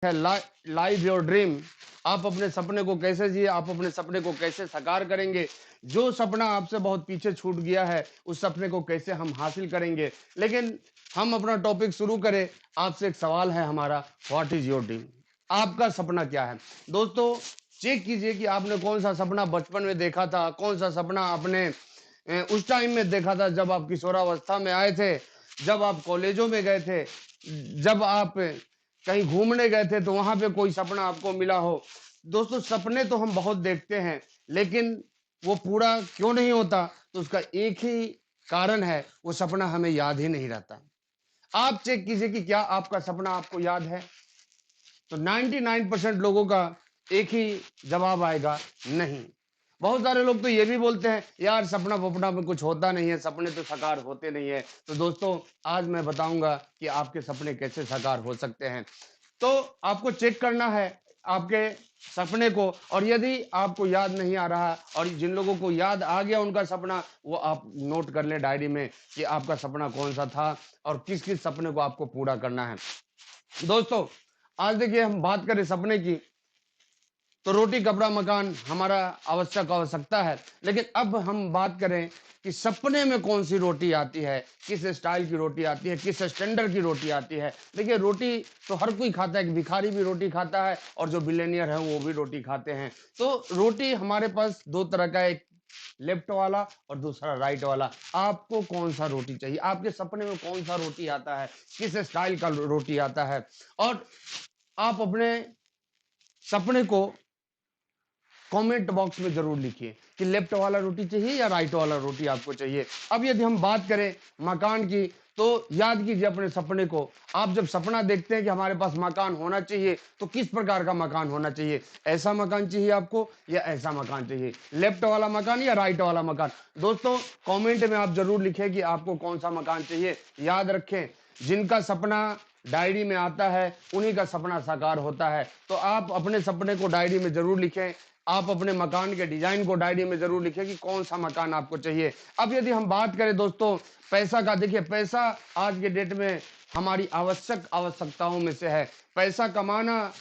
है live your dream. आप अपने सपने को कैसे जिए, आप अपने सपने को कैसे साकार करेंगे, जो सपना आपसे बहुत पीछे छूट गया है उस सपने को कैसे हम हासिल करेंगे। लेकिन हम अपना टॉपिक शुरू करें, आपसे एक सवाल है हमारा, व्हाट इज योर ड्रीम? आपका सपना क्या है? दोस्तों, चेक कीजिए कि आपने कौन सा सपना बचपन में देखा था, कौन सा सपना आपने उस टाइम में देखा था जब आप किशोरावस्था में आए थे, जब आप कॉलेजों में गए थे, जब आप कहीं घूमने गए थे तो वहां पे कोई सपना आपको मिला हो। दोस्तों, सपने तो हम बहुत देखते हैं, लेकिन वो पूरा क्यों नहीं होता? तो उसका एक ही कारण है, वो सपना हमें याद ही नहीं रहता। आप चेक कीजिए कि क्या आपका सपना आपको याद है। तो 99% लोगों का एक ही जवाब आएगा, नहीं। बहुत सारे लोग तो ये भी बोलते हैं, यार सपना वपना में कुछ होता नहीं है, सपने तो साकार होते नहीं है। तो दोस्तों, आज मैं बताऊंगा कि आपके सपने कैसे साकार हो सकते हैं। तो आपको चेक करना है आपके सपने को, और यदि आपको याद नहीं आ रहा, और जिन लोगों को याद आ गया उनका सपना, वो आप नोट कर लें डायरी में कि आपका सपना कौन सा था और किस किस सपने को आपको पूरा करना है। दोस्तों, आज देखिए, हम बात करें सपने की, तो रोटी कपड़ा मकान हमारा आवश्यकता है। लेकिन अब हम बात करें कि सपने में कौन सी रोटी आती है, किस स्टाइल की रोटी आती है, किस स्टैंडर्ड की रोटी आती है। देखिए, रोटी तो हर कोई खाता है, एक भिखारी भी रोटी खाता है और जो बिलियनियर है वो भी रोटी खाते हैं। तो रोटी हमारे पास दो तरह का, एक लेफ्ट वाला और दूसरा राइट वाला। आपको कौन सा रोटी चाहिए? आपके सपने में कौन सा रोटी आता है, किस स्टाइल का रोटी आता है? और आप अपने सपने को कमेंट बॉक्स में जरूर लिखिए कि लेफ्ट वाला रोटी चाहिए या राइट वाला रोटी आपको चाहिए। अब यदि हम बात करें मकान की, तो याद कीजिए अपने सपने को। आप जब सपना देखते हैं कि हमारे पास मकान होना चाहिए, तो किस प्रकार का मकान होना चाहिए? ऐसा मकान चाहिए आपको या ऐसा मकान चाहिए? लेफ्ट वाला मकान या राइट वाला मकान? दोस्तों, कमेंट में आप जरूर लिखें कि आपको कौन सा मकान चाहिए। याद रखें, जिनका सपना डायरी में आता है उन्हीं का सपना साकार होता है। तो आप अपने सपने को डायरी में जरूर लिखें। आप अपने मकान के डिजाइन को डायरी में जरूर लिखें कि कौन सा मकान आपको चाहिए। अब यदि हम बात करें दोस्तों पैसा का, देखिए, पैसा आज के डेट में हमारी आवश्यकताओं में से है। पैसा कमाना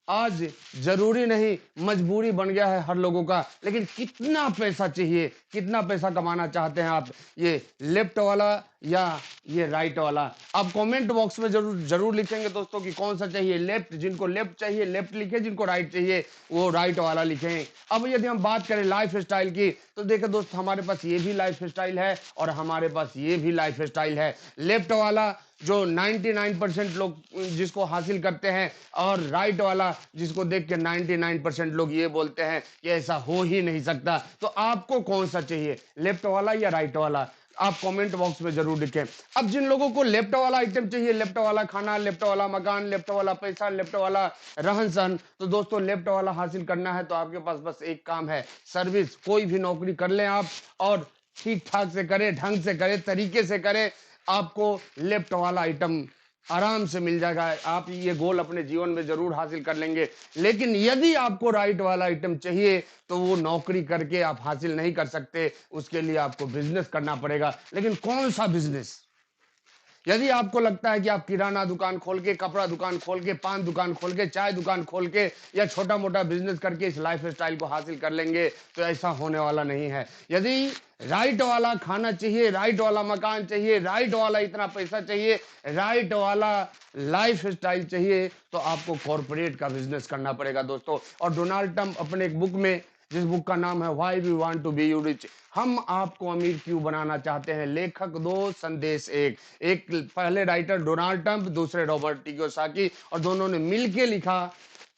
आज जरूरी नहीं, मजबूरी बन गया है हर लोगों का। लेकिन कितना पैसा चाहिए, कितना पैसा कमाना चाहते हैं आप? ये लेफ्ट वाला या ये राइट वाला? आप कमेंट बॉक्स में जरूर जरूर लिखेंगे दोस्तों कि कौन सा चाहिए। लेफ्ट, जिनको लेफ्ट चाहिए लेफ्ट लिखें, जिनको राइट चाहिए वो राइट वाला लिखें। अब यदि हम बात करें लाइफ स्टाइल की, तो देखो दोस्त, हमारे पास ये भी लाइफ स्टाइल है और हमारे पास ये भी लाइफ स्टाइल है। लेफ्ट वाला जो 99% लोग जिसको हासिल करते हैं, और राइट वाला जिसको देख के 99% लोग ये बोलते हैं कि ऐसा हो ही नहीं सकता। तो आपको कौन सा चाहिए, लेफ्ट वाला या राइट वाला? आप कमेंट बॉक्स में जरूर लिखें। अब जिन लोगों को लेफ्ट वाला आइटम चाहिए, लेफ्ट वाला खाना, लेफ्ट वाला मकान, लेफ्ट वाला पैसा, लेफ्ट वाला रहन सहन, तो दोस्तों लेफ्ट वाला हासिल करना है तो आपके पास बस एक काम है, सर्विस। कोई भी नौकरी कर लें आप, और ठीक ठाक से करें, ढंग से करें, तरीके से करें, आपको लेफ्ट वाला आइटम आराम से मिल जाएगा। आप ये गोल अपने जीवन में जरूर हासिल कर लेंगे। लेकिन यदि आपको राइट वाला आइटम चाहिए, तो वो नौकरी करके आप हासिल नहीं कर सकते, उसके लिए आपको बिजनेस करना पड़ेगा। लेकिन कौन सा बिजनेस? यदि आपको लगता है कि आप किराना दुकान खोल के, कपड़ा दुकान खोल के, पान दुकान खोल के, चाय दुकान खोल के या छोटा मोटा बिजनेस करके इस लाइफ स्टाइल को हासिल कर लेंगे, तो ऐसा होने वाला नहीं है। यदि राइट वाला खाना चाहिए, राइट वाला मकान चाहिए, राइट वाला इतना पैसा चाहिए, राइट वाला लाइफ स्टाइल चाहिए, तो आपको कॉर्पोरेट का बिजनेस करना पड़ेगा दोस्तों। और डोनाल्ड ट्रंप अपने एक बुक में, जिस बुक का नाम है why we want to be you rich, हम आपको अमीर क्यों बनाना चाहते हैं, लेखक दो संदेश एक, एक पहले राइटर डोनाल्ड ट्रंप, दूसरे रॉबर्ट कियोसाकी, और दोनों ने मिलके लिखा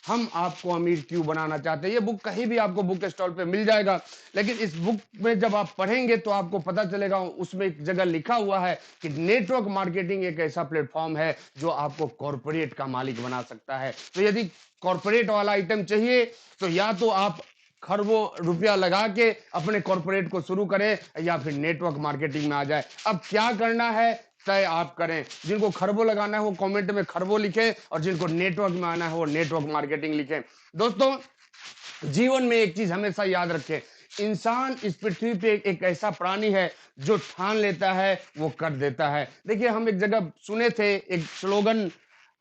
हम आपको अमीर क्यों बनाना चाहते हैं। ये बुक कहीं भी आपको बुक स्टॉल पे मिल जाएगा। लेकिन इस बुक में जब आप पढ़ेंगे तो आपको पता चलेगा, उसमें एक जगह लिखा हुआ है कि नेटवर्क मार्केटिंग एक ऐसा प्लेटफॉर्म है जो आपको कॉर्पोरेट का मालिक बना सकता है। तो यदि कॉर्पोरेट वाला आइटम चाहिए, तो या तो आप खरबों रुपया लगा के अपने कॉर्पोरेट को शुरू करें, या फिर नेटवर्क मार्केटिंग में आ जाए। अब क्या करना है तय आप करें। जिनको खरबों लगाना है वो कमेंट में खरबों लिखें, और जिनको नेटवर्क में आना है वो नेटवर्क मार्केटिंग लिखें। दोस्तों, जीवन में एक चीज हमेशा याद रखें, इंसान इस पृथ्वी पे एक ऐसा प्राणी है जो ठान लेता है वो कर देता है। देखिए, हम एक जगह सुने थे एक स्लोगन,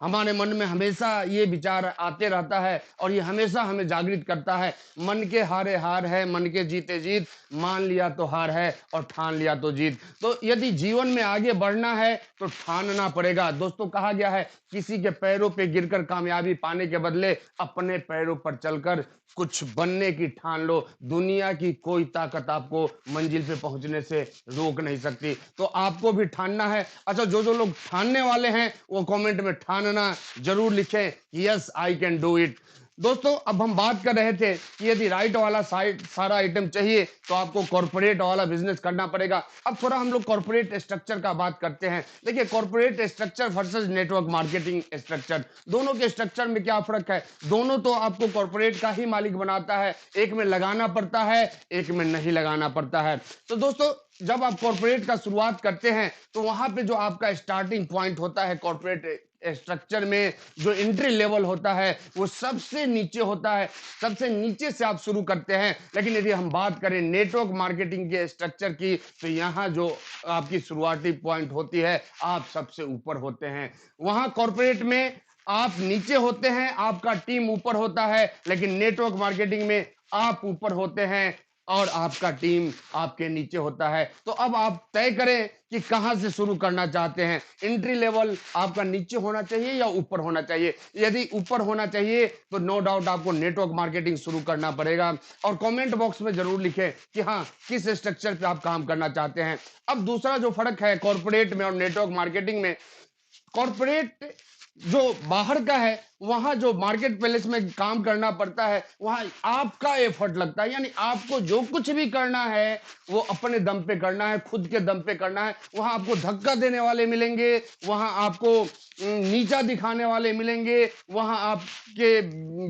हमारे मन में हमेशा ये विचार आते रहता है और ये हमेशा हमें जागृत करता है, मन के हारे हार है, मन के जीते जीत, मान लिया तो हार है और ठान लिया तो जीत। तो यदि जीवन में आगे बढ़ना है तो ठानना पड़ेगा। दोस्तों, कहा गया है किसी के पैरों पे गिरकर कामयाबी पाने के बदले अपने पैरों पर चलकर कुछ बनने की ठान लो। दुनिया की कोई ताकत आपको मंजिल पे पहुंचने से रोक नहीं सकती। तो आपको भी ठानना है। अच्छा, जो जो लोग ठानने वाले हैं वो कमेंट में ठानना जरूर लिखें, yes I can do it. दोस्तों, अब हम बात कर रहे थे कि यदि राइट वाला साइड सारा आइटम चाहिए तो आपको कॉर्पोरेट वाला बिजनेस करना पड़ेगा। अब थोड़ा हम लोग कॉर्पोरेट स्ट्रक्चर का बात करते हैं। देखिए, corporate structure versus network marketing structure, दोनों के स्ट्रक्चर में क्या फर्क है? दोनों तो आपको कॉर्पोरेट का ही मालिक बनाता है। एक में लगाना पड़ता है, एक में नहीं लगाना पड़ता है। तो दोस्तों, जब आप कॉर्पोरेट का शुरुआत करते हैं तो वहां पे जो आपका स्टार्टिंग पॉइंट होता है कॉर्पोरेट स्ट्रक्चर में, जो एंट्री लेवल होता है वो सबसे नीचे होता है। सबसे नीचे से आप शुरू करते हैं। लेकिन यदि हम बात करें नेटवर्क मार्केटिंग के स्ट्रक्चर की तो यहाँ जो आपकी शुरुआती पॉइंट होती है, आप सबसे ऊपर होते हैं। वहां कॉर्पोरेट में आप नीचे होते हैं, आपका टीम ऊपर होता है। लेकिन नेटवर्क मार्केटिंग में आप ऊपर होते हैं और आपका टीम आपके नीचे होता है। तो अब आप तय करें कि कहां से शुरू करना चाहते हैं। एंट्री लेवल आपका नीचे होना चाहिए या ऊपर होना चाहिए? यदि ऊपर होना चाहिए तो नो डाउट आपको नेटवर्क मार्केटिंग शुरू करना पड़ेगा। और कमेंट बॉक्स में जरूर लिखें कि हाँ, किस स्ट्रक्चर पे आप काम करना चाहते हैं। अब दूसरा जो फर्क है कॉर्पोरेट में और नेटवर्क मार्केटिंग में, कॉर्पोरेट जो बाहर का है वहां जो मार्केट प्लेस में काम करना पड़ता है, वहां आपका एफर्ट लगता है। यानी आपको जो कुछ भी करना है वो अपने दम पे करना है, खुद के दम पे करना है। वहां आपको धक्का देने वाले मिलेंगे, वहां आपको नीचा दिखाने वाले मिलेंगे, वहां आपके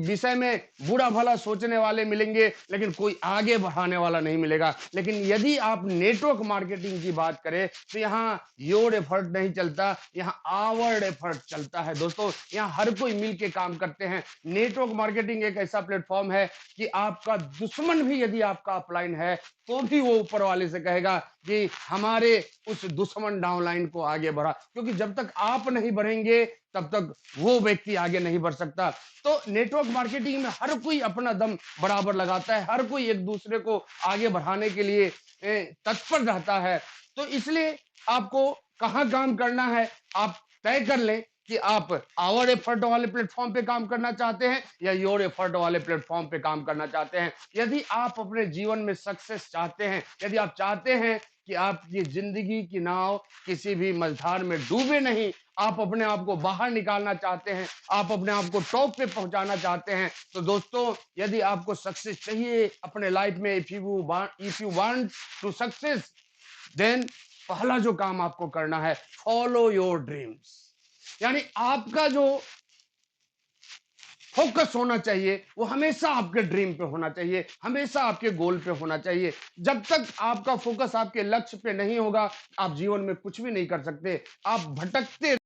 विषय में बुरा भला सोचने वाले मिलेंगे, लेकिन कोई आगे बढ़ाने वाला नहीं मिलेगा। लेकिन यदि आप नेटवर्क मार्केटिंग की बात करें तो यहाँ योर एफर्ट नहीं चलता, यहाँ आवर एफर्ट चलता है। दोस्तों, यहाँ हर कोई मिल के काम करते हैं। नेटवर्क मार्केटिंग एक ऐसा प्लेटफॉर्म है कि आपका दुश्मन भी यदि आपका अपलाइन है तो भी वो ऊपर वाले से कहेगा कि हमारे उस दुश्मन डाउनलाइन को आगे बढ़ा, क्योंकि जब तक आप नहीं बढ़ेंगे तब तक वो व्यक्ति आगे नहीं बढ़ सकता। तो नेटवर्क मार्केटिंग में हर कोई अपना दम बराबर लगाता है, हर कोई एक दूसरे को आगे बढ़ाने के लिए तत्पर रहता है। तो इसलिए आपको कहाँ काम करना है आप तय कर लें कि आप आवर एफर्ट वाले प्लेटफॉर्म पे काम करना चाहते हैं या योर एफर्ट वाले प्लेटफॉर्म पे काम करना चाहते हैं। यदि आप अपने जीवन में सक्सेस चाहते हैं, यदि आप चाहते हैं कि आपकी जिंदगी की नाव किसी भी मझधार में डूबे नहीं, आप अपने आप को बाहर निकालना चाहते हैं, आप अपने आप को टॉप पे पहुंचाना चाहते हैं, तो दोस्तों, यदि आपको सक्सेस चाहिए अपने लाइफ में, if you want to success, then पहला जो काम आपको करना है, फॉलो योर ड्रीम्स। यानी आपका जो फोकस होना चाहिए वो हमेशा आपके ड्रीम पे होना चाहिए, हमेशा आपके गोल पे होना चाहिए। जब तक आपका फोकस आपके लक्ष्य पे नहीं होगा, आप जीवन में कुछ भी नहीं कर सकते। आप भटकते